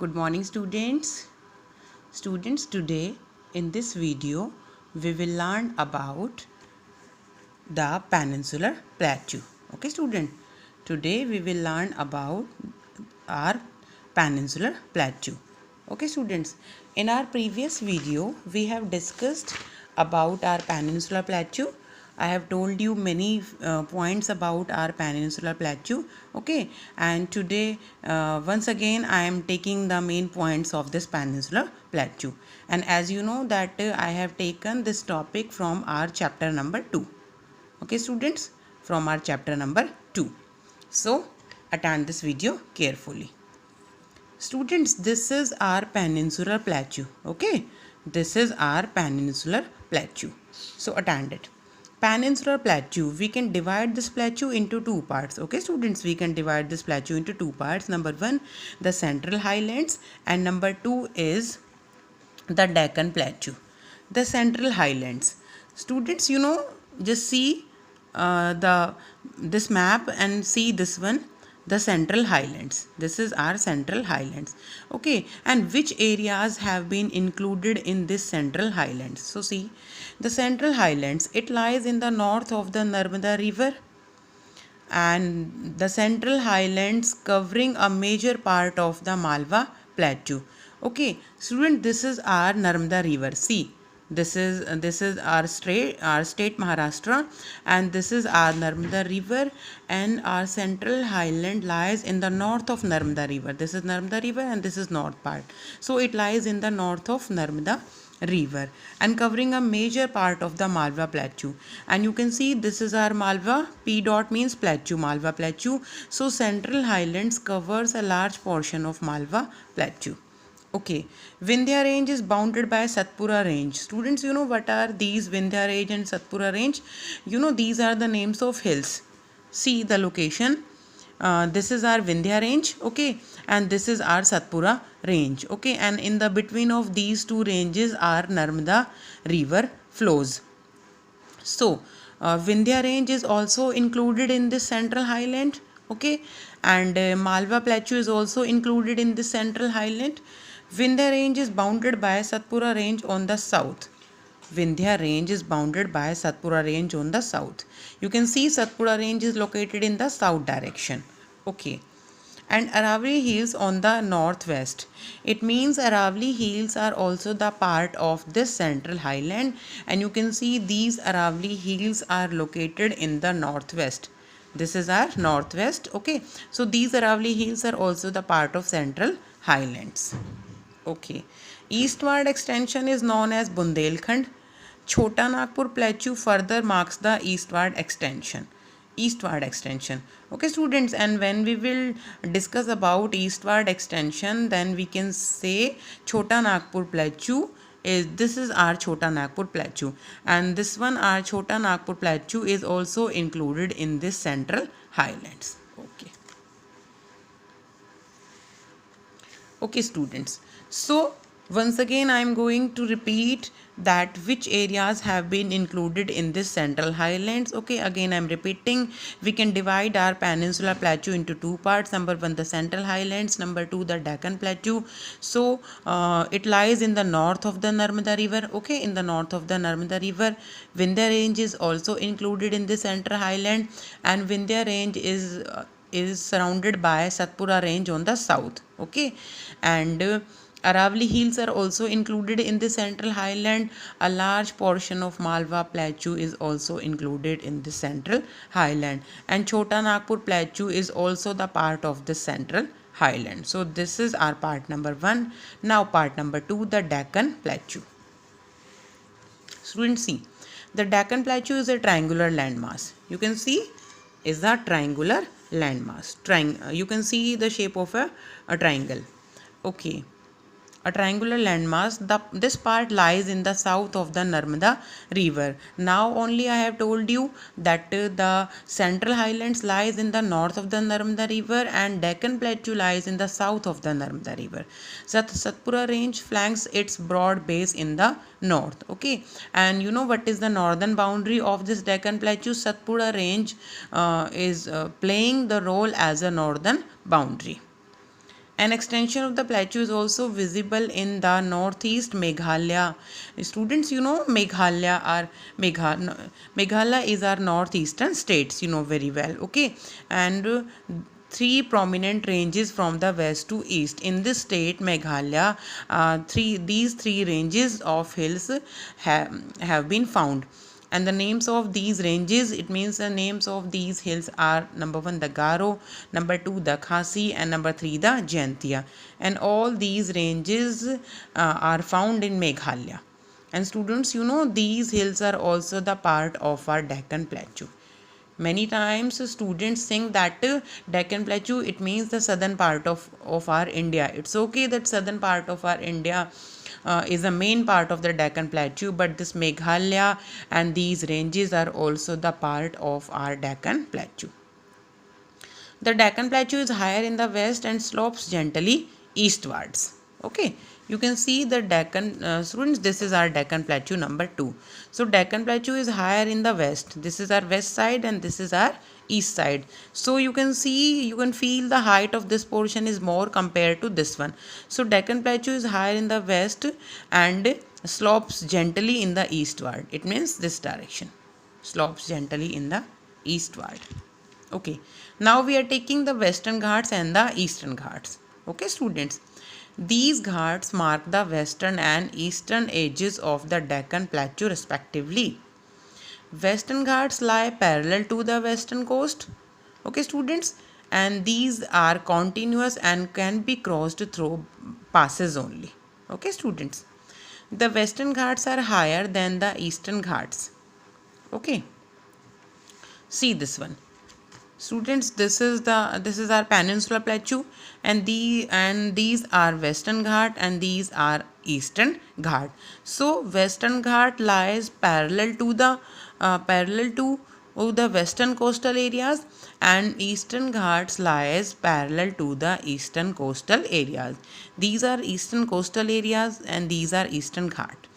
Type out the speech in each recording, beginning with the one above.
Good morning students. Students, today in this video we will learn about the Peninsular Plateau. Okay student, today we will learn about our Peninsular Plateau. Okay students, in our previous video we have discussed about our Peninsular Plateau. I have told you many points about our Peninsular Plateau. Okay, and today once again I am taking the main points of this Peninsular Plateau, and as you know that I have taken this topic from our chapter number 2. Okay students, from our chapter number 2. So attend this video carefully. Students, this is our Peninsular Plateau. Okay, this is our Peninsular Plateau. So attend it. Peninsular Plateau, we can divide this plateau into two parts. Okay students, we can divide this plateau into two parts. Number one, the Central Highlands, and number two is the Deccan Plateau. The Central Highlands. Students, just see this map and see this one, the Central Highlands. This is our Central Highlands. Okay, and which areas have been included in this Central Highlands? So see, the Central Highlands, it lies in the north of the Narmada River, and the Central Highlands covering a major part of the Malwa Plateau. Okay student, this is our Narmada River. See, this is our state Maharashtra, and this is our Narmada River, and our Central Highland lies in the north of Narmada River. This is Narmada River and this is north part, so it lies in the north of Narmada River and covering a major part of the Malwa Plateau. And you can see this is our Malwa. P dot means plateau, Malwa Plateau. So Central Highlands covers a large portion of Malwa Plateau. Okay, Vindhya range is bounded by Satpura range. Students, you know what are these Vindhya range and Satpura range? These are the names of hills. See the location. This is our Vindhya range, okay, and this is our Satpura range, okay, and in the between of these two ranges our Narmada River flows. So Vindhya range is also included in this Central Highland, okay, and Malwa Plateau is also included in this Central Highland. Vindhya range is bounded by Satpura range on the south. Vindhya range is bounded by Satpura range on the south. You can see Satpura range is located in the south direction. Okay. And Aravalli Hills on the northwest. It means Aravalli Hills are also the part of this Central Highland, and you can see these Aravalli Hills are located in the northwest. This is our northwest. Okay. So these Aravalli Hills are also the part of Central Highlands. Okay. Eastward extension is known as Bundelkhand. Chota Nagpur Plateau further marks the eastward extension. Okay students, and when we will discuss about eastward extension, then we can say Chota Nagpur Plateau this is our Chota Nagpur Plateau, and this one, our Chota Nagpur Plateau, is also included in this Central Highlands. Okay students, so once again I am going to repeat that which areas have been included in this Central Highlands. Okay, again I am repeating, we can divide our Peninsular Plateau into two parts. Number one, the Central Highlands. Number two, the Deccan Plateau. So it lies in the north of the Narmada River. Okay, in the north of the Narmada River. Vindhya range is also included in the Central Highland, and Vindhya range is surrounded by Satpura range on the south. Okay, and Aravalli Hills are also included in the Central Highland. A large portion of Malwa Plateau is also included in the Central Highland, and Chota Nagpur Plateau is also the part of the Central Highland. So this is our part number 1. Now part number 2, the Deccan Plateau. Students, see, the Deccan Plateau is a triangular landmass. You can see is a triangular landmass. You can see the shape of a triangle. Okay, a triangular landmass. This part lies in the south of the Narmada River. Now only I have told you that the Central Highlands lies in the north of the Narmada River, and Deccan Plateau lies in the south of the Narmada River. Satpura range flanks its broad base in the north. Okay, and you know what is the northern boundary of this Deccan Plateau? Satpura range is playing the role as a northern boundary. An extension of the plateau is also visible in the northeast Meghalaya. Students, you know Meghalaya are Meghalaya is our northeastern states, you know very well. Okay, and three prominent ranges from the west to east in this state Meghalaya. These three ranges of hills have been found, and the names of these ranges, it means the names of these hills are: number 1 the Garo, number 2 the Khasi, and number 3 the Jaintia. And all these ranges are found in Meghalaya. And students, you know these hills are also the part of our Deccan Plateau. Many times students think that Deccan Plateau, it means the southern part of our India. It's okay that southern part of our India is the main part of the Deccan Plateau, but this Meghalaya and these ranges are also the part of our Deccan Plateau. The Deccan Plateau is higher in the west and slopes gently eastwards. Okay, you can see the Deccan, students, this is our Deccan Plateau number 2. So Deccan Plateau is higher in the west. This is our west side and this is our east side. So you can see, you can feel the height of this portion is more compared to this one. So Deccan Plateau is higher in the west and slopes gently in the eastward. It means this direction, slopes gently in the eastward. Okay, now we are taking the Western Ghats and the Eastern Ghats. Okay, students, these ghats mark the western and eastern edges of the Deccan Plateau respectively. Western Ghats lie parallel to the western coast. Okay, students, and these are continuous and can be crossed through passes only. Okay, students, the Western Ghats are higher than the Eastern Ghats. Okay, see this one. Students, this is our Peninsular Plateau, and these are Western Ghat and these are Eastern Ghat. So Western Ghat lies parallel to the western coastal areas, and Eastern Ghats lies parallel to the eastern coastal areas. These are eastern coastal areas and these are Eastern Ghat.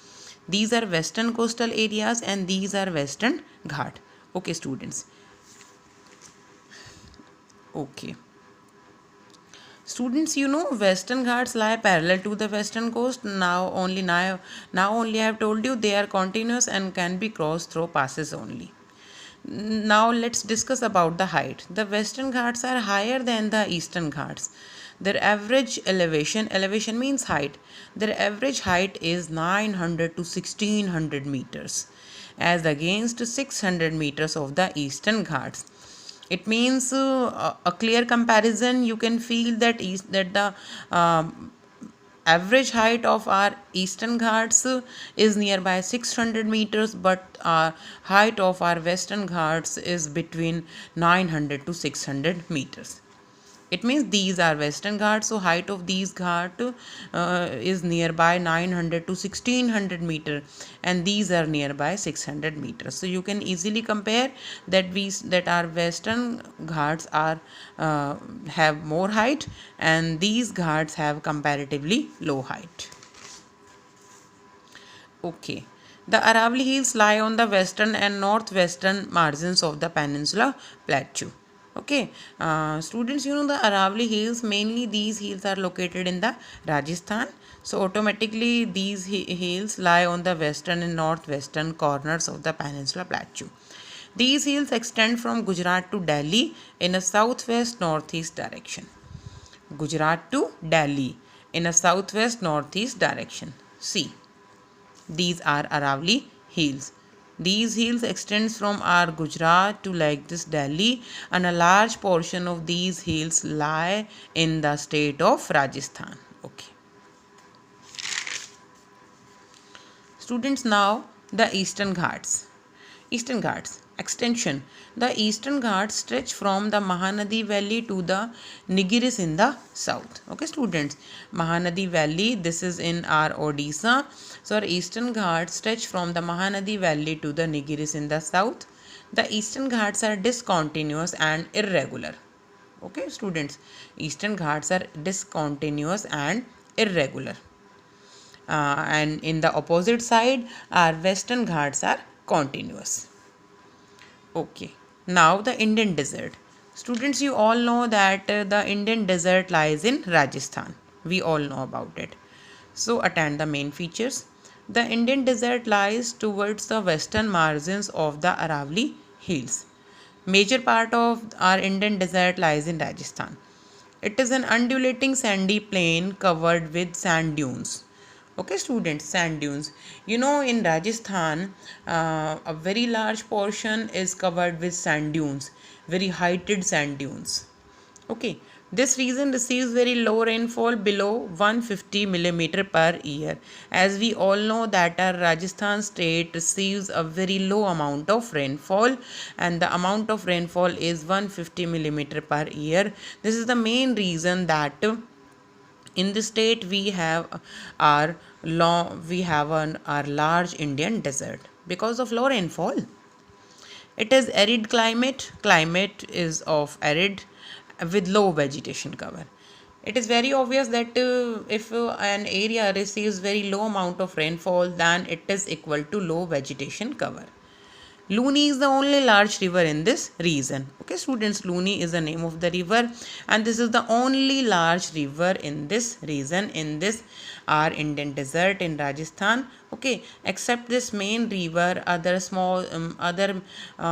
These are western coastal areas and these are Western Ghat. Okay, students. Okay, students, you know Western Ghats lie parallel to the western coast. Now only I have told you they are continuous and can be crossed through passes only. Now let's discuss about the height. The Western Ghats are higher than the Eastern Ghats. Their average elevation means height. Their average height is 900 to 1600 meters, as against 600 meters of the Eastern Ghats. It means a clear comparison. You can feel that the average height of our Eastern Ghats is nearby 600 meters, but height of our Western Ghats is between 900 to 600 meters. It means these are Western Ghats, so height of these Ghat is nearby 900 to 1600 meter, and these are nearby 600 meters. So you can easily compare that our Western Ghats are have more height, and these Ghats have comparatively low height. Okay. The Aravalli Hills lie on the western and northwestern margins of the Peninsula Plateau. Okay, students, you know the Aravalli Hills, mainly these hills are located in the Rajasthan. So automatically these hills lie on the western and northwestern corners of the Peninsula Plateau. These hills extend from Gujarat to Delhi in a southwest northeast direction. Gujarat to Delhi in a southwest northeast direction. See, these are Aravalli Hills. These hills extends from our Gujarat to like this Delhi, and a large portion of these hills lie in the state of Rajasthan. Okay. Students, now the Eastern Ghats. Eastern Ghats extension. The Eastern Ghats stretch from the Mahanadi Valley to the Nilgiris in the south. Okay, students, Mahanadi Valley, this is in our Odisha. So our Eastern Ghats stretch from the Mahanadi Valley to the Nilgiris in the south. The Eastern Ghats are discontinuous and irregular. Okay, students, Eastern Ghats are discontinuous and irregular. And in the opposite side, our Western Ghats are continuous. Okay, now the Indian desert. Students, you all know that the Indian desert lies in Rajasthan. We all know about it. So attend the main features. The Indian desert lies towards the western margins of the Aravalli Hills. Major part of our Indian desert lies in Rajasthan. It is an undulating sandy plain covered with sand dunes. Okay, students, sand dunes. You know, in Rajasthan, a very large portion is covered with sand dunes, very heighted sand dunes. Okay, this region receives very low rainfall below 150 millimeter per year. As we all know that our Rajasthan state receives a very low amount of rainfall, and the amount of rainfall is 150 millimeter per year. This is the main reason that in this state we have our large Indian desert because of low rainfall. It is arid climate is of arid with low vegetation cover. It is very obvious that if an area receives very low amount of rainfall, then it is equal to low vegetation cover. Luni is the only large river in this region. Okay, students, Luni is the name of the river, and this is the only large river in this region, in this our Indian desert in Rajasthan. Okay, except this main river,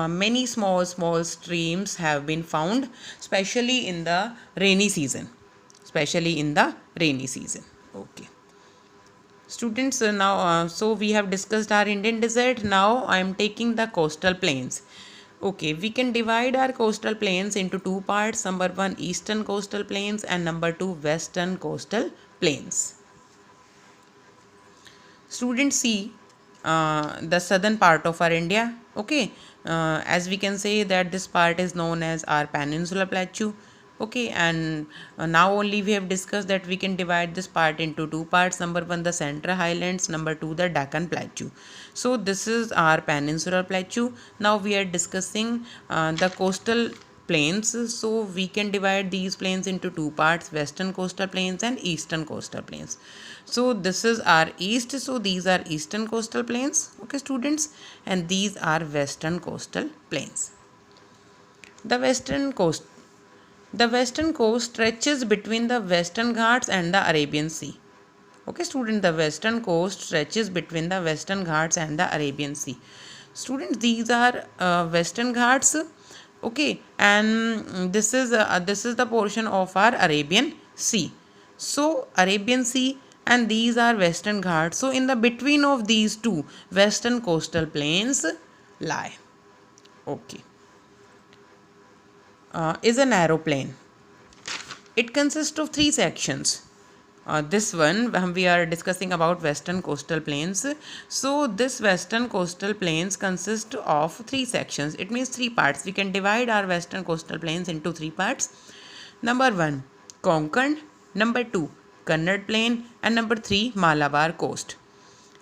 many small streams have been found, especially in the rainy season. Okay. Students, so we have discussed our Indian desert. Now I am taking the coastal plains. Okay, we can divide our coastal plains into two parts. Number one, eastern coastal plains, and number two, western coastal plains. Students, see the southern part of our India. Okay, as we can say that this part is known as our Peninsular Plateau. Okay, and now only we have discussed that we can divide this part into two parts. Number one, the Central Highlands. Number two, the Deccan Plateau. So this is our Peninsular Plateau. Now we are discussing the coastal plains. So we can divide these plains into two parts: western coastal plains and eastern coastal plains. So this is our east, so these are eastern coastal plains. Okay, students, and these are western coastal plains. The western coast stretches between the Western Ghats and the Arabian Sea. Okay, student, the western coast stretches between the Western Ghats and the Arabian Sea. Students, these are Western Ghats. Okay, and this is the portion of our Arabian Sea. So Arabian Sea and these are Western Ghats. So in the between of these two, western coastal plains lie. Okay. Is a narrow plain. It consists of three sections. This one, when we are discussing about western coastal plains, so this western coastal plains consist of three sections. It means three parts. We can divide our western coastal plains into three parts. Number one, Konkan. Number two, Kannada plain, and number three, Malabar coast.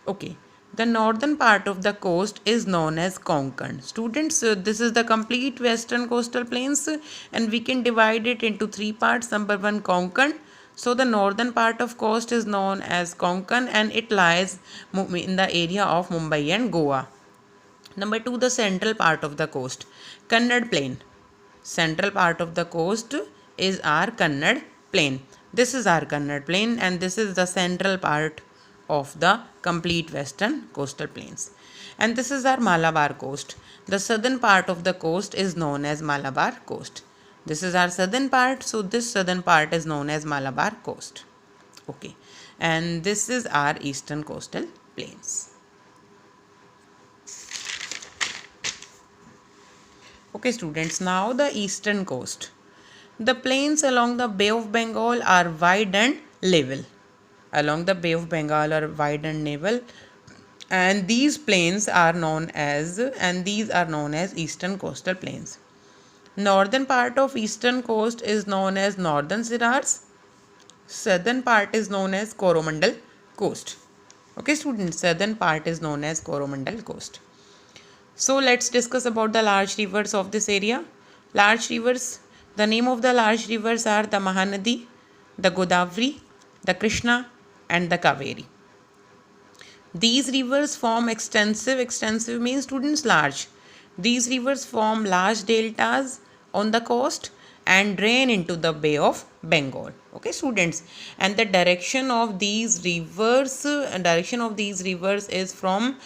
Okay. The northern part of the coast is known as Konkan. Students, this is the complete western coastal plains, and we can divide it into three parts. Number one, Konkan. So the northern part of coast is known as Konkan, and it lies in the area of Mumbai and Goa. Number two, the central part of the coast, Kannada plain. Central part of the coast is our Kannada plain. This is our Kannada plain, and this is the central part of the complete western coastal plains. And this is our Malabar coast. The southern part of the coast is known as Malabar coast. This is our southern part, so this southern part is known as Malabar coast. Okay, and this is our eastern coastal plains. Okay, students, now the eastern coast. The plains along the Bay of Bengal are wide and level. Along the Bay of Bengal are wide and level, and these plains are known as eastern coastal plains. Northern part of eastern coast is known as Northern Sirars. Southern part is known as Coromandel coast. Okay, students, southern part is known as Coromandel coast. So let's discuss about the large rivers of this area. Large rivers. The name of the large rivers are the Mahanadi, the Godavari, the Krishna, and the Kaveri. These rivers form extensive means, students, large. These rivers form large deltas on the coast and drain into the Bay of Bengal. Okay, students, and the direction of these rivers is from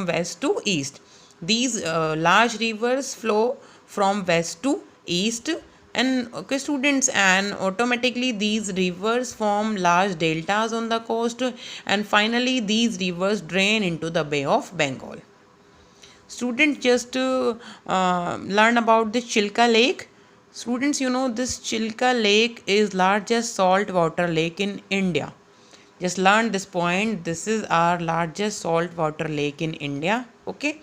west to east. These large rivers flow from west to east, and okay students, and automatically these rivers form large deltas on the coast, and finally these rivers drain into the Bay of Bengal. Students, just learn about the Chilka Lake. Students, you know this Chilka Lake is largest saltwater lake in India. Just learn this point. This is our largest saltwater lake in India. Okay,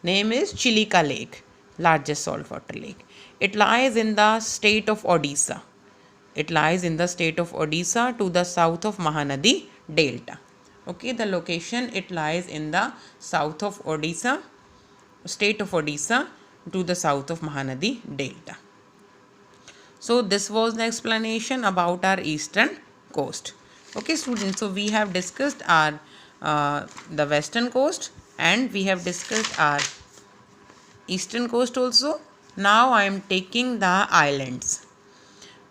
name is Chilka Lake, largest saltwater lake. It lies in the state of Odisha. It lies in the state of Odisha to the south of Mahanadi Delta. Okay, the location, it lies in the south of Odisha, state of Odisha, to the south of Mahanadi Delta. So this was the explanation about our eastern coast. Okay students, so we have discussed our the western coast, and we have discussed our eastern coast also. Now I am taking the islands.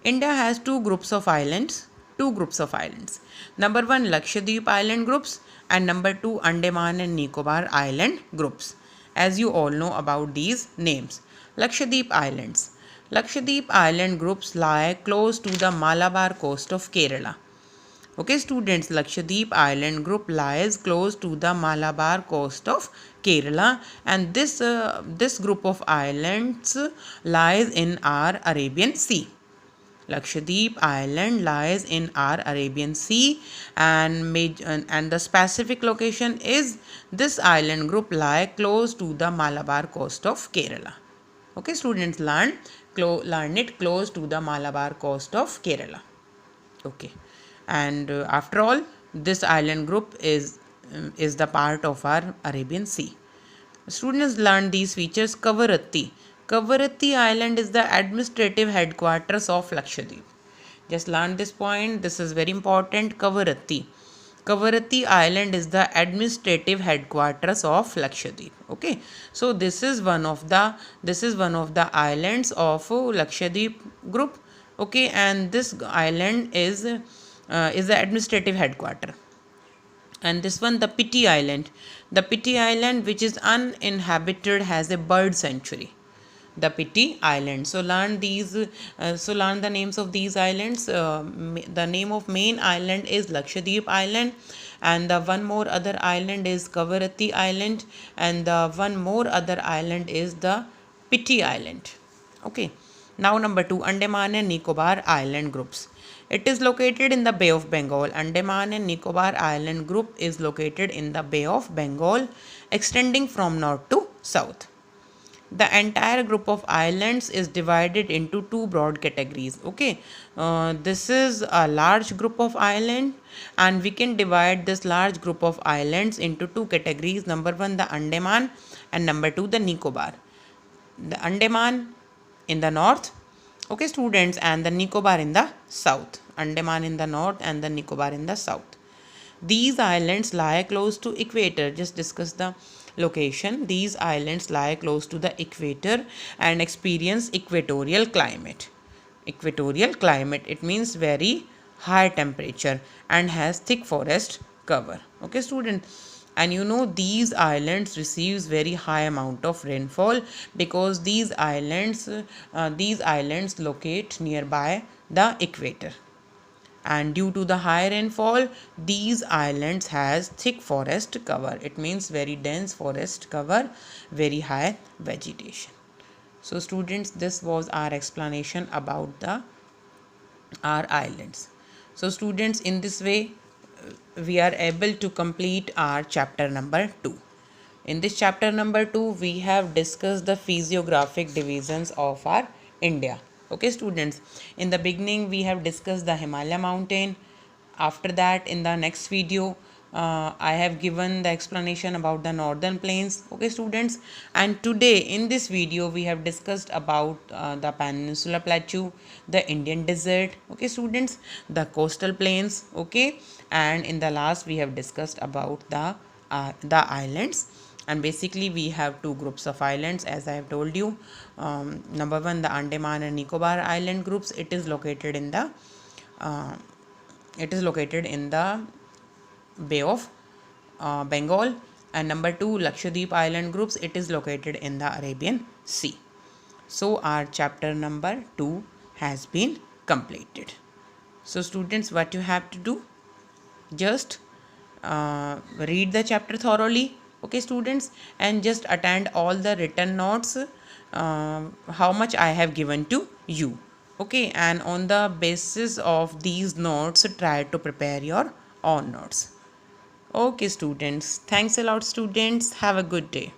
India has two groups of islands. Number one, Lakshadweep Island groups, and number two, Andaman and Nicobar Island groups. As you all know about these names. Lakshadweep Islands. Lakshadweep Island groups lie close to the Malabar coast of Kerala. Okay students, Lakshadweep Island group lies close to the Malabar coast of Kerala, and this group of islands lies in our Arabian Sea. Lakshadweep Island lies in our Arabian Sea, and the specific location is this island group lie close to the Malabar coast of Kerala. Okay students, learn it, close to the Malabar coast of Kerala. Okay, and after all, this island group is the part of our Arabian Sea. Students, learn these features. Kavaratti. Kavaratti Island is the administrative headquarters of Lakshadweep. Just learn this point. This is very important. Kavaratti. Kavaratti Island is the administrative headquarters of Lakshadweep. Okay, so this is one of the islands of Lakshadweep group. Okay, and this island is the administrative headquarter. And this one, the Piti Island. The Piti Island, which is uninhabited, has a bird sanctuary. The Piti Island. So learn the names of these islands. The name of main island is Lakshadweep Island, and the one more other island is Kavaratti Island, and the one more other island is the Piti Island. Okay. Now number two, Andaman and Nicobar Island groups. It is located in the Bay of Bengal. Andaman and Nicobar Island group is located in the Bay of Bengal, extending from north to south. The entire group of islands is divided into two broad categories. Okay, this is a large group of island, and we can divide this large group of islands into two categories. Number one, the Andaman, and number two, the Nicobar. The Andaman in the north, okay students, and the Nicobar in the south. Andaman in the north and the Nicobar in the south. These islands lie close to equator. Just discuss the location. These islands lie close to the equator and experience equatorial climate. Equatorial climate, it means very high temperature and has thick forest cover. Okay student, and you know these islands receives very high amount of rainfall because these islands locate nearby the equator, and due to the high rainfall these islands has thick forest cover. It means very dense forest cover, very high vegetation. So students, this was our explanation about our islands. So students, in this way we are able to complete our chapter number 2. In this chapter number 2 we have discussed the physiographic divisions of our India. Okay students, in the beginning we have discussed the Himalaya mountain. After that, in the next video, I have given the explanation about the northern plains. Okay students, and today in this video we have discussed about the Peninsular Plateau, the Indian desert. Okay students, the coastal plains. Okay, and in the last we have discussed about the islands. And basically we have two groups of islands, as I have told you. Number one, the Andaman and Nicobar island groups. It is located in the Bay of Bengal. And number two, Lakshadweep island groups. It is located in the Arabian Sea. So our chapter number 2 has been completed. So students, what you have to do, just read the chapter thoroughly, okay students, and just attend all the written notes how much I have given to you, okay, and on the basis of these notes try to prepare your own notes. Okay students, thanks a lot students, have a good day.